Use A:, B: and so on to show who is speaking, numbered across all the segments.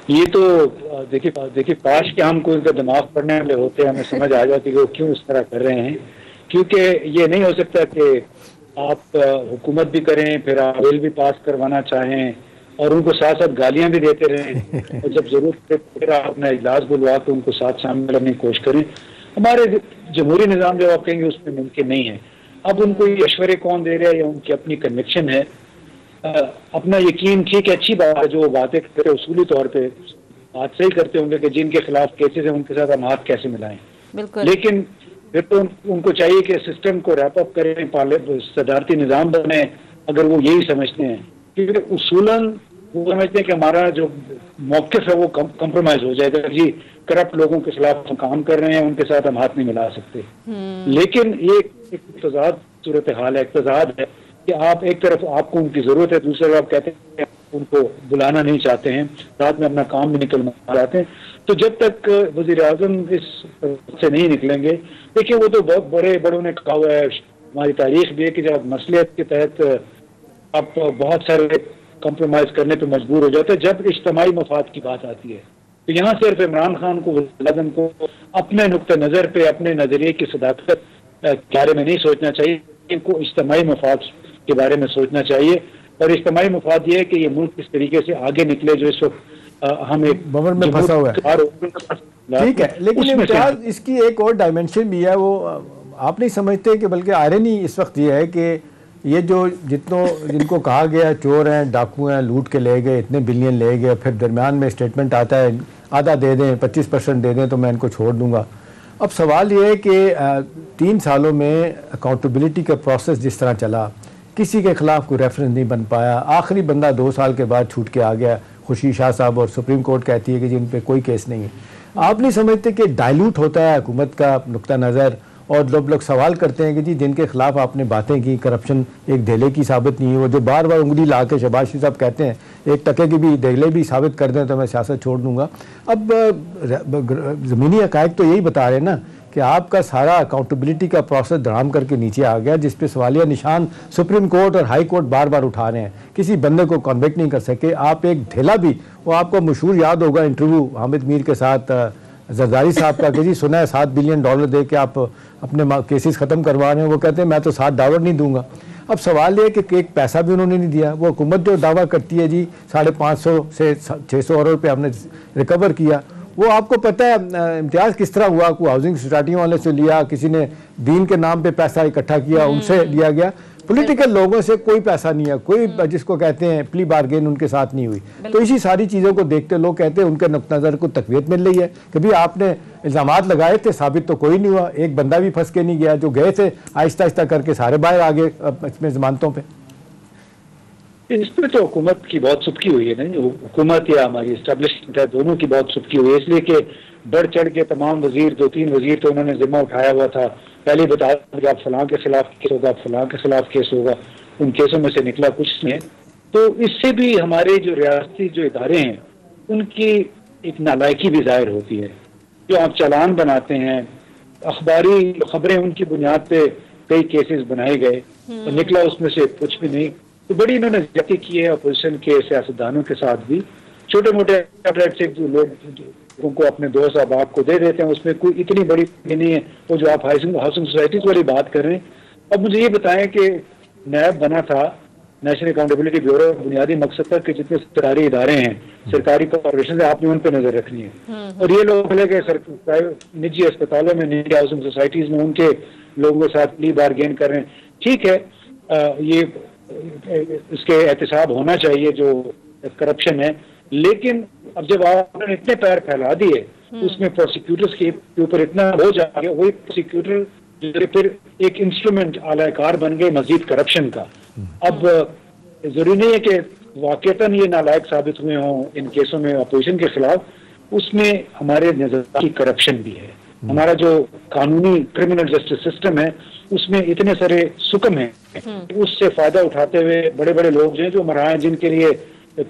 A: یہ تو دیکھیے کاش کہ ہم کو ان کا دماغ پڑھنے والے ہوتے، ہمیں سمجھ آ جاتی کہ وہ کیوں اس طرح کر رہے ہیں. کیونکہ یہ نہیں ہو سکتا کہ آپ حکومت بھی کریں، پھر آپ بل بھی پاس کروانا چاہیں اور ان کو ساتھ ساتھ گالیاں بھی دیتے رہیں، اور جب ضرورت پڑے پھر آپ اپنا اجلاس بلوا کے ان کو ساتھ شامل کرنے کی کوشش کریں. ہمارے جمہوری نظام جو آپ کہیں گے اس میں ممکن نہیں ہے. اب ان کو یہ مشورے کون دے رہا ہے یا ان کی اپنی کنوکشن ہے، اپنا یقین. ٹھیک ہے، اچھی بات ہے جو وہ باتیں کرتے اصولی طور پہ بات صحیح کرتے ہوں گے کہ جن کے خلاف کیسز ہیں ان کے ساتھ ہم ہاتھ کیسے ملائیں.
B: بالکل.
A: لیکن پھر تو ان کو چاہیے کہ سسٹم کو ریپ اپ کریں، صدارتی نظام بنے اگر وہ یہی سمجھتے ہیں. کیونکہ اصولاً وہ سمجھتے ہیں کہ ہمارا جو موقف ہے وہ کمپرومائز ہو جائے گا. جی کرپٹ لوگوں کے خلاف ہم کام کر رہے ہیں، ان کے ساتھ ہم ہاتھ نہیں ملا سکتے. لیکن یہ ایک اقتضاد صورتحال ہے، اقتضاد ہے کہ آپ ایک طرف آپ کو ان کی ضرورت ہے، دوسری طرف آپ کہتے ہیں ان کو بلانا نہیں چاہتے ہیں، رات میں اپنا کام بھی نکلنا چاہتے ہیں. تو جب تک وزیر اعظم اس سے نہیں نکلیں گے، دیکھیے وہ تو بہت بڑے بڑوں نے کہا ہوا ہے، ہماری تاریخ بھی ہے کہ جب مصلحت کے تحت آپ بہت سارے کمپرومائز کرنے پہ مجبور ہو جاتے ہیں. جب اجتماعی مفاد کی بات آتی ہے تو یہاں صرف عمران خان کو وزیر اعظم کو اپنے نقطہ نظر پہ اپنے نظریے کی صداقت کے بارے میں نہیں سوچنا چاہیے، ان کو اجتماعی مفاد کے بارے میں سوچنا چاہیے. اور اجتماعی مفاد یہ ہے کہ یہ ملک اس طریقے سے آگے نکلے جو اس وقت ہم ایک
C: بمر میں پھنسا ہوا ہے. ٹھیک ہے، لیکن امتیاز اس کی ایک اور ڈائمنشن بھی ہے، وہ آپ نہیں سمجھتے کہ بلکہ آئرنی اس وقت یہ ہے کہ یہ جو جن کو کہا گیا چور ہیں، ڈاکو ہیں، لوٹ کے لے گئے، اتنے بلین لے گئے، پھر درمیان میں اسٹیٹمنٹ آتا ہے آدھا دے دیں، 25% دے دیں تو میں ان کو چھوڑ دوں گا. اب سوال یہ ہے کہ 3 سالوں میں اکاؤنٹیبلٹی کا پروسیس جس طرح چلا، کسی کے خلاف کوئی ریفرنس نہیں بن پایا، آخری بندہ 2 سال کے بعد چھوٹ کے آ گیا خوشی شاہ صاحب، اور سپریم کورٹ کہتی ہے کہ جن پہ کوئی کیس نہیں ہے. آپ نہیں سمجھتے کہ ڈائلوٹ ہوتا ہے حکومت کا نقطہ نظر، اور جب لوگ سوال کرتے ہیں کہ جی جن کے خلاف آپ نے باتیں کی کرپشن ایک دھیلے کی ثابت نہیں ہے، وہ جو بار بار انگلی لا کے شہباز شریف صاحب کہتے ہیں ایک ٹکے کی بھی دھیلے بھی ثابت کر دیں تو میں سیاست چھوڑ دوں گا. اب زمینی حقائق تو یہی بتا رہے ہیں نا کہ آپ کا سارا اکاؤنٹیبلٹی کا پروسیس دھڑام کر کے نیچے آ گیا، جس پہ سوالیہ نشان سپریم کورٹ اور ہائی کورٹ بار بار اٹھا رہے ہیں، کسی بندے کو کنوکٹ نہیں کر سکے. آپ ایک ڈھیلا بھی، وہ آپ کو مشہور یاد ہوگا انٹرویو حامد میر کے ساتھ زرداری صاحب کا کہ جی سنا ہے $7 بلین دے کے آپ اپنے کیسز ختم کروا رہے ہیں، وہ کہتے ہیں میں تو $7 نہیں دوں گا. اب سوال یہ کہ ایک پیسہ بھی انہوں نے نہیں دیا. وہ حکومت جو دعویٰ کرتی ہے جی 550 سے 600 ارب روپے ہم نے ریکور کیا، وہ آپ کو پتہ ہے امتیاز کس طرح ہوا؟ کوئی ہاؤسنگ سوسائٹیوں والے سے لیا، کسی نے دین کے نام پہ پیسہ اکٹھا کیا ان سے لیا گیا، پولیٹیکل لوگوں سے کوئی پیسہ نہیں ہے، کوئی جس کو کہتے ہیں پلی بارگین ان کے ساتھ نہیں ہوئی. تو اسی ساری چیزوں کو دیکھتے لوگ کہتے ہیں ان کے نقطہ نظر کو تقویت مل رہی ہے کہ بھی آپ نے الزامات لگائے تھے، ثابت تو کوئی نہیں ہوا، ایک بندہ بھی پھنس کے نہیں گیا، جو گئے تھے آہستہ آہستہ کر کے سارے باہر آ گئے اس میں ضمانتوں پہ.
A: اس پہ تو حکومت کی بہت سبکی ہوئی ہے نا، حکومت یا ہماری اسٹیبلشمنٹ ہے دونوں کی بہت سبکی ہوئی ہے، اس لیے کہ بڑھ چڑھ کے تمام وزیر 2-3 وزیر تو انہوں نے ذمہ اٹھایا ہوا تھا. پہلے بتا دیں کہ آپ فلاں کے خلاف کیس ہوگا، فلاں کے خلاف کیس ہوگا، ان کیسوں میں سے نکلا کچھ نہیں ہے. تو اس سے بھی ہمارے جو ریاستی جو ادارے ہیں ان کی ایک نالائکی بھی ظاہر ہوتی ہے. جو آپ چالان بناتے ہیں، اخباری خبریں ان کی بنیاد پہ کئی کیسز بنائے گئے اور نکلا اس میں سے کچھ بھی نہیں. تو بڑی انہوں نے زیادتی کی ہے اپوزیشن کے سیاستدانوں کے ساتھ بھی. چھوٹے موٹے جو لوگوں کو اپنے دوست احباب کو دے دیتے ہیں، اس میں کوئی اتنی بڑی نہیں ہے. وہ جو آپ ہاؤسنگ سوسائٹیز والی بات کر رہے ہیں، اب مجھے یہ بتائیں کہ نیب بنا تھا نیشنل اکاؤنٹیبلٹی بیورو، بنیادی مقصد تھا کہ جتنے سرکاری ادارے ہیں، سرکاری کارپوریشن آپ نے ان پہ نظر رکھنی ہے. اور یہ لوگ بولے کہ نجی اسپتالوں میں، نجی ہاؤسنگ سوسائٹیز میں ان کے لوگوں کے ساتھ پلی بارگین کر رہے ہیں. ٹھیک ہے، یہ اس کے احتساب ہونا چاہیے جو کرپشن ہے، لیکن اب جب آپ نے اتنے پیر پھیلا دیے اس میں پروسیکیوٹرز کے اوپر اتنا ہو جائے گا، وہی پروسیکیوٹر جو پھر ایک انسٹرومنٹ اعلی کار بن گئے مزید کرپشن کا. اب ضروری نہیں ہے کہ واقعتاً یہ نالائق ثابت ہوئے ہوں ان کیسوں میں اپوزیشن کے خلاف، اس میں ہمارے نظام کی کرپشن بھی ہے. ہمارا جو قانونی کرمنل جسٹس سسٹم ہے اس میں اتنے سارے سکم ہیں، اس سے فائدہ اٹھاتے ہوئے بڑے بڑے لوگ ہیں جو مرائے ہیں، جن کے لیے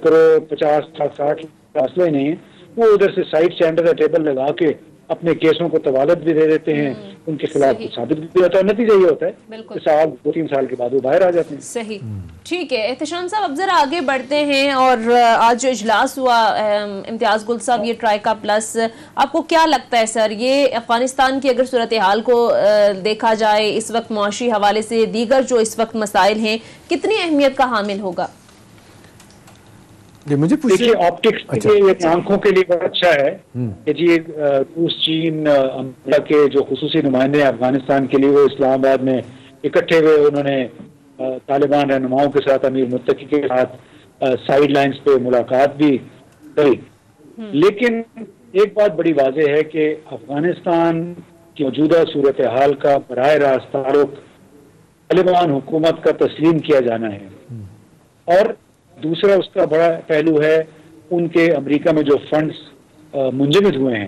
A: کروڑ 50 60 فاصلہ ہی نہیں ہے، وہ ادھر سے سائڈ سے انڈر دا ٹیبل لگا کے اپنے کیسوں کو طوالت بھی دے دیتے ہیں، ان کے خلاف ثابت بھی ہوتا ہے، نتیجہ یہ ہوتا ہے کہ سال 2-3 سال کے بعد وہ باہر آ جاتے ہیں۔
B: صحیح، ٹھیک ہے احتشام صاحب، اب ذرا آگے بڑھتے ہیں، اور آج جو اجلاس ہوا امتیاز گل صاحب، یہ ٹرائیکا پلس، آپ کو کیا لگتا ہے سر، یہ افغانستان کی اگر صورتحال کو دیکھا جائے اس وقت معاشی حوالے سے، دیگر جو اس وقت مسائل ہیں، کتنی اہمیت کا حامل ہوگا؟
A: دیکھیے آپٹکس کے لیے، آنکھوں کے لیے بہت اچھا ہے کہ جی روس، چین، امریکہ کے جو خصوصی نمائندے ہیں افغانستان کے لیے، وہ اسلام آباد میں اکٹھے ہوئے، انہوں نے طالبان رہنماؤں کے ساتھ، امیر متقی کے ساتھ سائیڈ لائنز پہ ملاقات بھی کی، لیکن ایک بات بڑی واضح ہے کہ افغانستان کی موجودہ صورتحال کا براہ راست تعلق طالبان حکومت کا تسلیم کیا جانا ہے، اور دوسرا اس کا بڑا پہلو ہے ان کے امریکہ میں جو فنڈز منجمد ہوئے ہیں،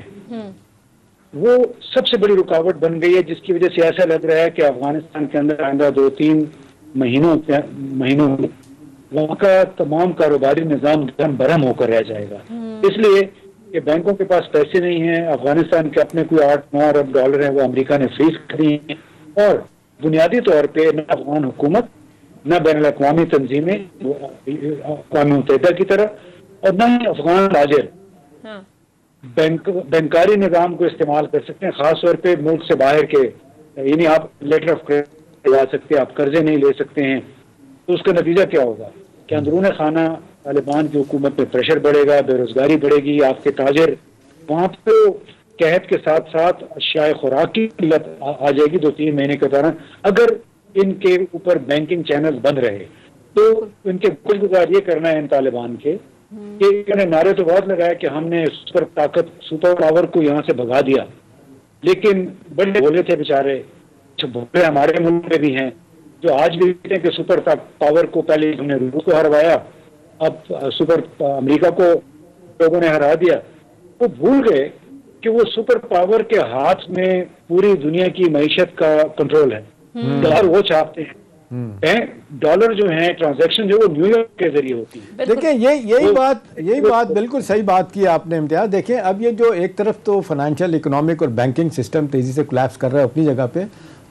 A: وہ سب سے بڑی رکاوٹ بن گئی ہے، جس کی وجہ سے ایسا لگ رہا ہے کہ افغانستان کے اندر آئندہ 2-3 مہینوں وہاں کا تمام کاروباری نظام دھم برہم ہو کر رہ جائے گا، اس لیے کہ بینکوں کے پاس پیسے نہیں ہیں، افغانستان کے اپنے کوئی 8-9 ارب ڈالر ہیں وہ امریکہ نے فریز کر دیے ہیں، اور بنیادی طور پہ نہ افغان حکومت، نہ بین الاقوامی تنظیمیں اقوام متحدہ کی طرح، اور نہ ہی افغان تاجر بینکاری نظام کو استعمال کر سکتے ہیں، خاص طور پہ ملک سے باہر کے، یعنی آپ لیٹر آف کریڈٹ لے سکتے ہیں، آپ قرضے نہیں لے سکتے ہیں، تو اس کا نتیجہ کیا ہوگا کہ اندرون خانہ طالبان کی حکومت میں پریشر بڑھے گا، بے روزگاری بڑھے گی، آپ کے تاجر وہاں پہ قحط کے ساتھ ساتھ اشیاء خوراک کی قلت آ جائے گی 2-3 مہینے کے دوران، اگر ان کے اوپر بینکنگ چینل بند رہے تو ان کے گزار یہ کرنا ہے ان طالبان کے کہ انہوں نے نعرے تو بہت لگایا کہ ہم نے سپر پاور کو یہاں سے بھگا دیا، لیکن بڑے بولے تھے بیچارے، بھولے ہمارے ملک میں بھی ہیں جو آج بھی کہتے ہیں کہ سپر پاور کو پہلے ہم نے روس کو ہروایا، اب سپر امریکہ کو لوگوں نے ہرا دیا، وہ بھول گئے کہ وہ سپر پاور کے ہاتھ میں پوری دنیا کی معیشت کا کنٹرول ہے، ڈالر وہ چاہتے ہیں، ڈالر جو ہیں ٹرانزیکشن جو وہ نیو یارک کے ذریعے ہوتی ہے۔
C: دیکھیں یہی بات بالکل صحیح بات کی آپ نے امتیاز۔ دیکھیں اب یہ جو ایک طرف تو فائنینشیل، اکنامک اور بینکنگ سسٹم تیزی سے کولیپس کر رہا ہے اپنی جگہ پہ،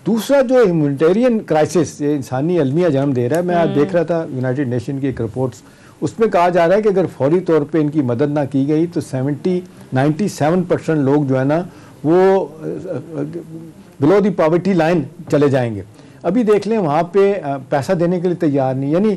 C: دوسرا جو ہیومینیٹیرین کرائسس، یہ انسانی المیہ جنم دے رہا ہے۔ میں آج دیکھ رہا تھا یونائٹڈ نیشن کی ایک رپورٹس، اس میں کہا جا رہا ہے کہ اگر فوری طور پہ ان کی مدد نہ کی گئی تو 97% لوگ جو ہے نا وہ بلو دی پاورٹی لائن چلے جائیں گے۔ ابھی دیکھ لیں وہاں پہ پیسہ دینے کے لیے تیار نہیں، یعنی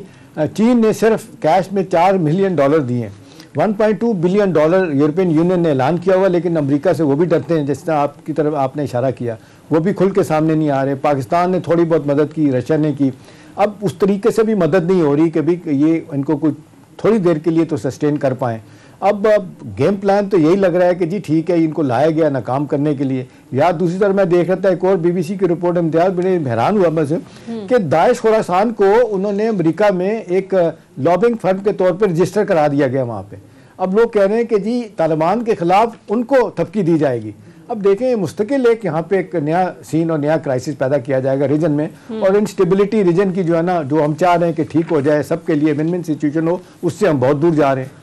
C: چین نے صرف کیش میں $4 ملین دیے ہیں، $1.2 بلین یورپین یونین نے اعلان کیا ہوا، لیکن امریکہ سے وہ بھی ڈرتے ہیں، جس طرح آپ کی طرف آپ نے اشارہ کیا، وہ بھی کھل کے سامنے نہیں آ رہے۔ پاکستان نے تھوڑی بہت مدد کی، رشیا نے کی، اب اس طریقے سے بھی مدد نہیں ہو رہی کہ بھی یہ ان کو کوئی تھوڑی دیر کے لیے تو سسٹین کر پائیں۔ اب گیم پلان تو یہی لگ رہا ہے کہ جی ٹھیک ہے، ان کو لایا گیا ناکام کرنے کے لیے، یا دوسری طرف میں دیکھ رہا تھا ایک اور BBC کی رپورٹ امتیاز، بڑے حیران ہوا میں سے کہ داعش خراسان کو انہوں نے امریکہ میں ایک لابنگ فرم کے طور پر رجسٹر کرا دیا گیا وہاں پہ۔ اب لوگ کہہ رہے ہیں کہ جی طالبان کے خلاف ان کو تھپکی دی جائے گی۔ اب دیکھیں مستقل ایک یہاں پہ ایک نیا سین اور نیا کرائسس پیدا کیا جائے گا ریجن میں، اور انسٹیبلٹی ریجن کی جو ہے نا، جو ہم چاہ رہے ہیں کہ ٹھیک ہو جائے، سب کے لیے ون ون سچویشن ہو، اس سے ہم بہت دور جا رہے ہیں۔